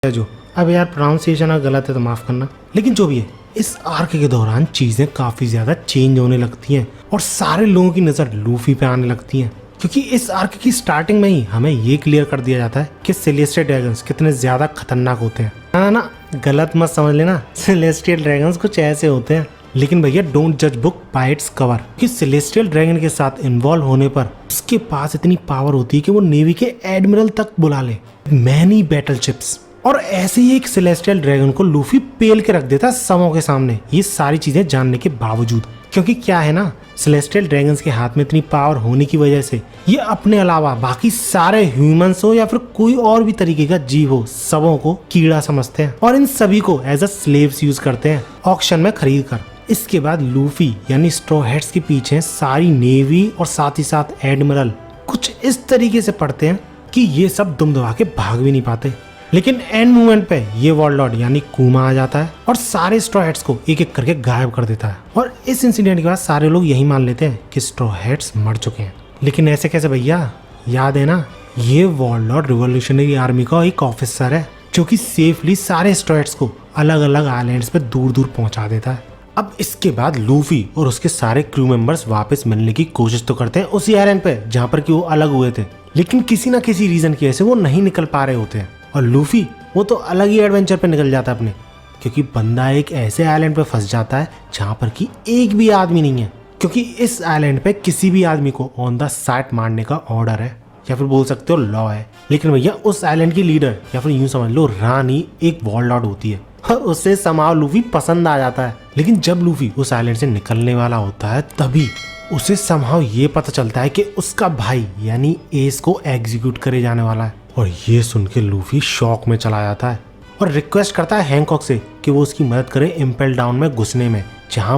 जो अब यार प्रोनाउंसिएशन गलत है तो माफ करना, लेकिन जो भी है इस आर्क के दौरान चीजें काफी ज्यादा चेंज होने लगती हैं और सारे लोगों की नजर लूफी पे आने लगती हैं, क्योंकि इस आर्क की स्टार्टिंग में ही हमें ये क्लियर कर दिया जाता है कि सेलेस्टियल ड्रैगन्स कितने ज्यादा खतरनाक होते हैं। ना गलत मत समझ लेना, सेलेस्टियल ड्रैगन्स कुछ ऐसे होते हैं, लेकिन भैया डोंट जज बुक बाय इट्स कवर। कि सेलेस्टियल ड्रैगन के साथ इन्वॉल्व होने पर उसके पास इतनी पावर होती है कि वो नेवी के एडमिरल तक बुला ले, मैनी बैटल शिप्स, और ऐसे ही एक सेलेस्टियल ड्रैगन को लूफी पेल के रख देता है सबों के सामने, ये सारी चीजें जानने के बावजूद। क्योंकि क्या है ना, सेलेस्टियल ड्रैगन्स के हाथ में इतनी पावर होने की वजह से ये अपने अलावा बाकी सारे ह्यूमंस हो या फिर कोई और भी तरीके का जीव हो, सबों को कीड़ा समझते हैं और इन सभी को एज अ स्लेव्स यूज करते हैं ऑक्शन में खरीद कर। इसके बाद लूफी यानी स्ट्रॉ हैट्स के पीछे सारी नेवी और साथ ही साथ एडमिरल कुछ इस तरीके से पड़ते हैं कि ये सब दुम दबा के भाग भी नहीं पाते। लेकिन एंड मोमेंट पे ये वॉरलॉर्ड यानी कुमा आ जाता है और सारे स्ट्रॉ हैट्स को एक एक करके गायब कर देता है, और इस इंसिडेंट के बाद सारे लोग यही मान लेते हैं कि स्ट्रॉ हैट्स मर चुके हैं। लेकिन ऐसे कैसे भैया, याद है ना, ये वॉरलॉर्ड रिवॉल्यूशनरी आर्मी का एक ऑफिसर है जो कि सेफली सारे स्ट्रॉ हैट्स को अलग अलग आइलैंड्स पे दूर दूर पहुंचा देता है। अब इसके बाद लूफी और उसके सारे क्रू मेंबर्स वापस मिलने की कोशिश तो करते हैं उसी आइलैंड पे जहाँ पर कि वो अलग हुए थे, लेकिन किसी ना किसी रीजन की वजह से वो नहीं निकल पा रहे होते हैं और लूफी वो तो अलग ही एडवेंचर पे निकल जाता है अपने, क्योंकि बंदा एक ऐसे आइलैंड पे फंस जाता है जहाँ पर कि एक भी आदमी नहीं है, क्योंकि इस आइलैंड पे किसी भी आदमी को ऑन द साइट मारने का ऑर्डर है या फिर बोल सकते हो लॉ है। लेकिन भैया उस आइलैंड की लीडर या फिर यूं समझ लो रानी एक वॉरलॉर्ड होती है और उससे समाव लूफी पसंद आ जाता है। लेकिन जब लूफी उस आइलैंड से निकलने वाला होता है तभी उसे समहाउ ये पता चलता है कि उसका भाई यानी एस को एग्जीक्यूट करे जाने वाला है, और ये सुन के लूफी शॉक में चला जाता है और रिक्वेस्ट करता है हैंकॉक से कि वो उसकी मदद करे इम्पेल डाउन में घुसने में, जहाँ